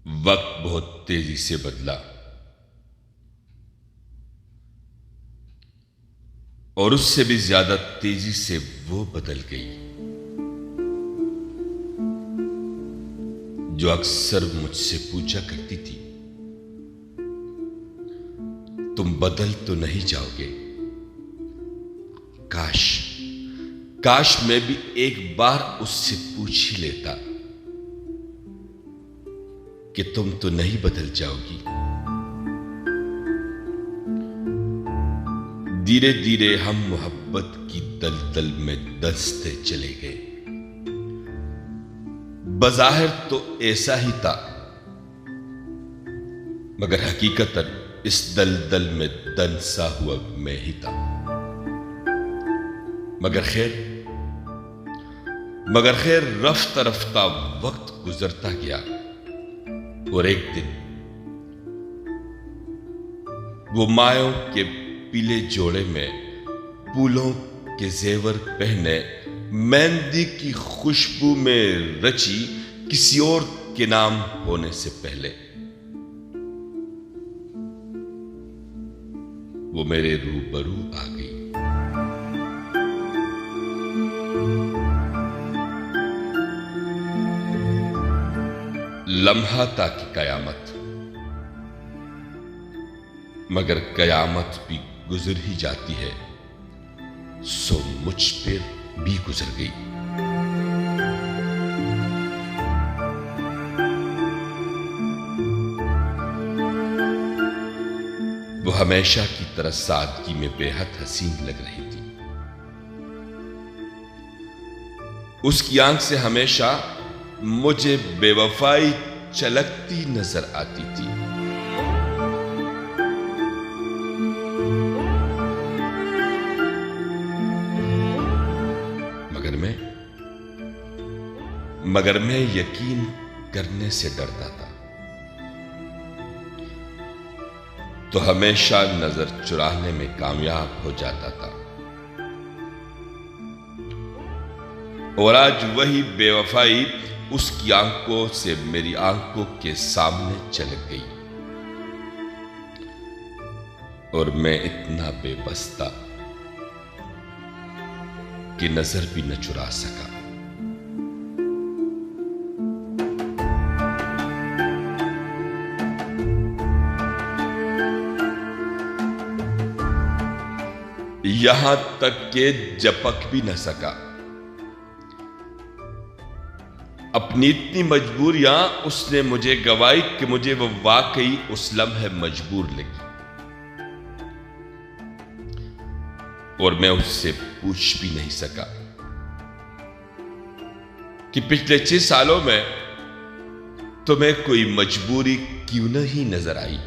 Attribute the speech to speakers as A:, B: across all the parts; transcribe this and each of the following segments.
A: वक्त बहुत तेजी से बदला और उससे भी ज्यादा तेजी से वो बदल गई जो अक्सर मुझसे पूछा करती थी, तुम बदल तो नहीं जाओगे? काश काश मैं भी एक बार उससे पूछ ही लेता कि तुम तो नहीं बदल जाओगी। धीरे धीरे हम मोहब्बत की दलदल में दसते चले गए। बज़ाहिर तो ऐसा ही था, मगर हकीकतन इस दलदल में दनसा हुआ मैं ही था। मगर खैर रफ्ता रफ्ता वक्त गुजरता गया और एक दिन वो मायों के पीले जोड़े में फूलों के जेवर पहने, मेहंदी की खुशबू में रची किसी और के नाम होने से पहले वो मेरे रूबरू आ गई। लम्हा था कि कयामत, मगर कयामत भी गुजर ही जाती है, सो मुझ पर भी गुजर गई। वो हमेशा की तरह सादगी में बेहद हसीन लग रही थी। उसकी आंख से हमेशा मुझे बेवफाई चलकती नजर आती थी। मगर मैं यकीन करने से डरता था, तो हमेशा नजर चुराने में कामयाब हो जाता था। और आज वही बेवफाई उसकी आंखों से मेरी आंखों के सामने चलक गई और मैं इतना बेबस था कि नजर भी न चुरा सका। यहां तक के झपक भी न सका। अपनी इतनी मजबूरियां उसने मुझे गवाई कि मुझे वो वाकई उस लम्हे मजबूर लगी और मैं उससे पूछ भी नहीं सका कि पिछले 6 सालों में तुम्हें कोई मजबूरी क्यों नहीं नजर आई,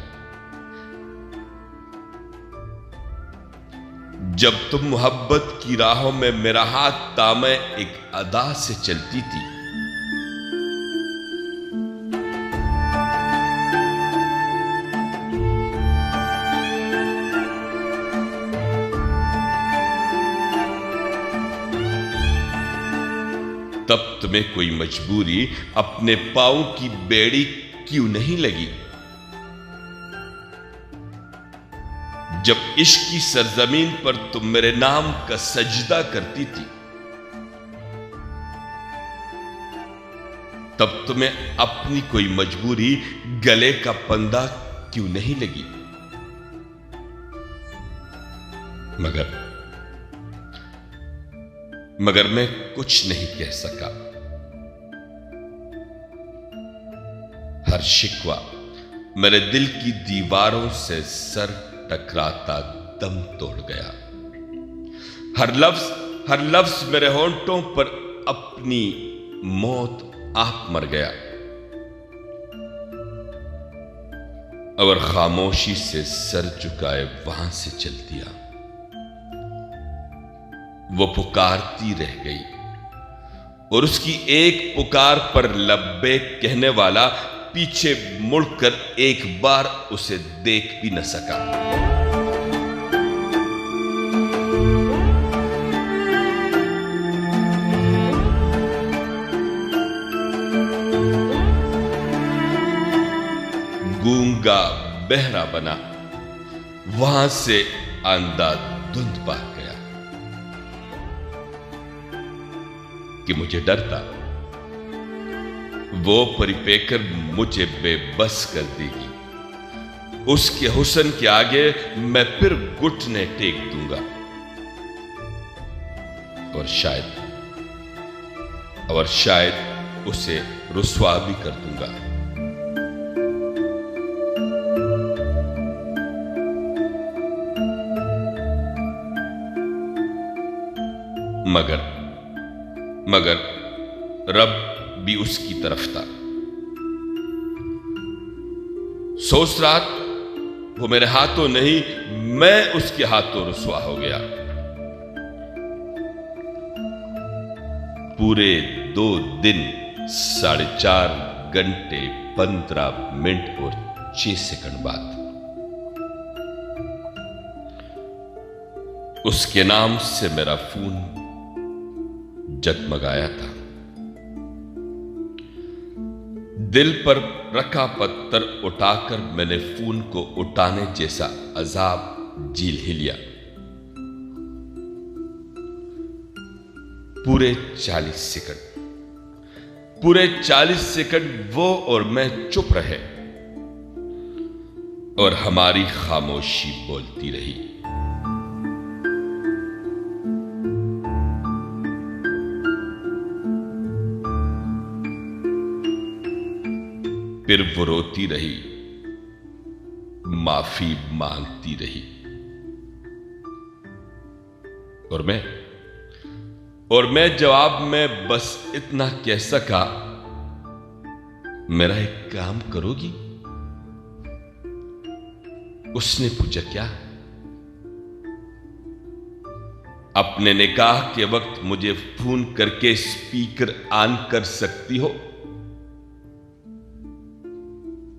A: जब तुम मोहब्बत की राहों में मेरा हाथ थामे एक अदा से चलती थी। तब तुम्हें कोई मजबूरी अपने पांव की बेड़ी क्यों नहीं लगी, जब इश्क की सरजमीन पर तुम मेरे नाम का सजदा करती थी। तब तुम्हें अपनी कोई मजबूरी गले का फंदा क्यों नहीं लगी। मगर मैं कुछ नहीं कह सका। हर शिकवा मेरे दिल की दीवारों से सर टकराता दम तोड़ गया। हर लफ्ज मेरे होंठों पर अपनी मौत आप मर गया और खामोशी से सर झुकाए वहां से चल दिया। वो पुकारती रह गई और उसकी एक पुकार पर लब्बैक कहने वाला पीछे मुड़कर एक बार उसे देख भी न सका। गूंगा बहरा बना, वहां से आंधा धुंध भाग गया कि मुझे डर था वो परिपेकर मुझे बेबस कर देगी। उसके हुस्न के आगे मैं फिर घुटने टेक दूंगा और शायद उसे रुस्वा भी कर दूंगा। मगर रब भी उसकी तरफ था। सोच रहा वो मेरे हाथों नहीं, मैं उसके हाथों रुस्वा हो गया। पूरे 2 दिन 4.5 घंटे 15 मिनट और 6 सेकंड बाद उसके नाम से मेरा फोन जगमगाया था। दिल पर रखा पत्थर उठाकर मैंने फोन को उठाने जैसा अजाब झेल ही लिया। पूरे 40 सेकंड वो और मैं चुप रहे और हमारी खामोशी बोलती रही। फिर वो रोती रही, माफी मांगती रही और मैं जवाब में बस इतना कह सका, मेरा एक काम करोगी? उसने पूछा, क्या? अपने निकाह के वक्त मुझे फोन करके स्पीकर ऑन कर सकती हो?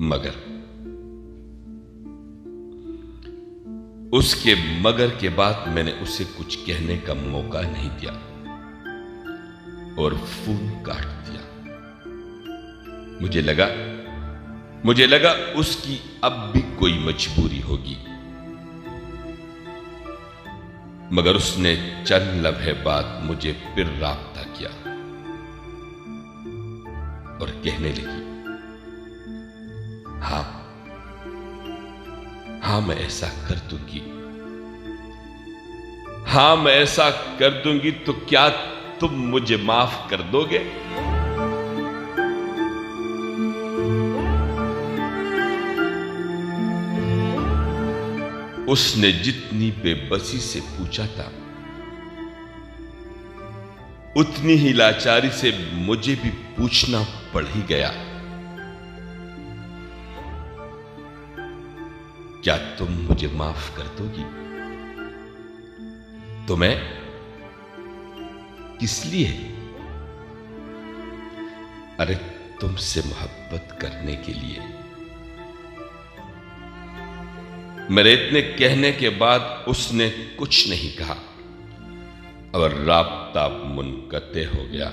A: मगर उसके मगर के बाद मैंने उसे कुछ कहने का मौका नहीं दिया और फोन काट दिया। मुझे लगा उसकी अब भी कोई मजबूरी होगी, मगर उसने चंद लम्हे बाद मुझे फिर राब्ता किया और कहने लगी, हाँ मैं ऐसा कर दूंगी। हाँ मैं ऐसा कर दूंगी, तो क्या तुम मुझे माफ कर दोगे? उसने जितनी बेबसी से पूछा था, उतनी ही लाचारी से मुझे भी पूछना पड़ ही गया, क्या तुम मुझे माफ कर दोगी? तो मैं किस लिए? अरे तुमसे मोहब्बत करने के लिए। मेरे इतने कहने के बाद उसने कुछ नहीं कहा और राब्ता मुनक़ते हो गया।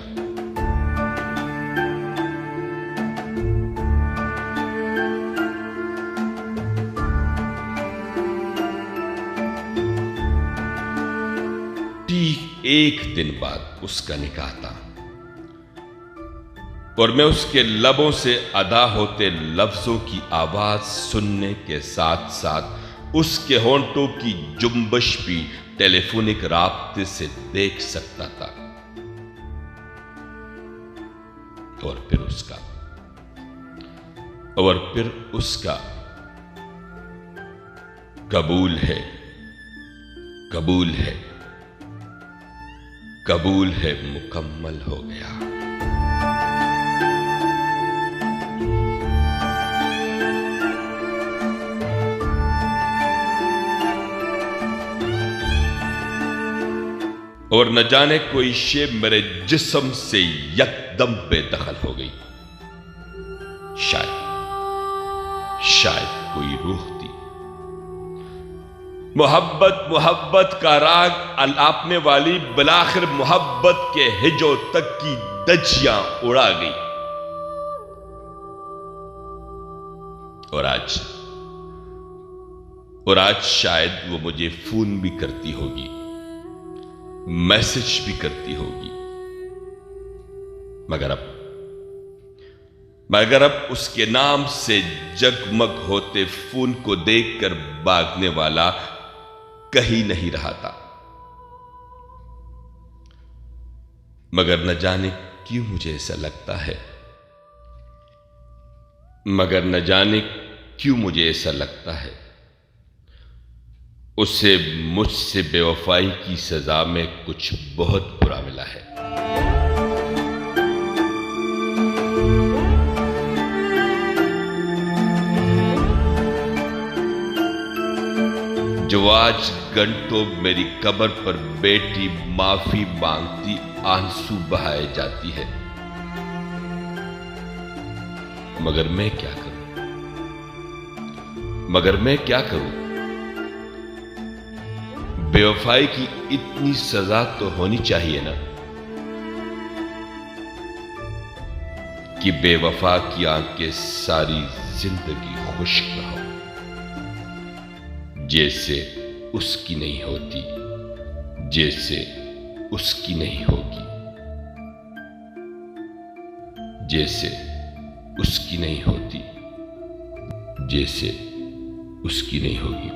A: ठीक 1 दिन बाद उसका निकाह था और मैं उसके लबों से अदा होते लफ्जों की आवाज सुनने के साथ साथ उसके होंठों की जुम्बश भी टेलीफोनिक राब्ते से देख सकता था। और फिर उसका कबूल है, कबूल है, कबूल है मुकम्मल हो गया। और न जाने कोई शे मेरे जिस्म से यकदम बेदखल हो गई। शायद कोई रूह थी। मोहब्बत का राग अलापने वाली बिलाखिर मोहब्बत के हिजो तक की दजियां उड़ा गई। और आज शायद वो मुझे फोन भी करती होगी, मैसेज भी करती होगी, मगर अब उसके नाम से जगमग होते फोन को देखकर भागने वाला कहीं नहीं रहा था। मगर न जाने क्यों मुझे ऐसा लगता है, उसे मुझसे बेवफाई की सजा में कुछ बहुत बुरा मिला है। जो आज घंटों मेरी कब्र पर बेटी माफी मांगती आंसू बहाए जाती है, मगर मैं क्या करूं? बेवफाई की इतनी सजा तो होनी चाहिए ना कि बेवफा की आंखें सारी जिंदगी खुश्क हो, जैसे उसकी नहीं होती, जैसे उसकी नहीं होगी, जैसे उसकी नहीं होती, जैसे उसकी नहीं होगी।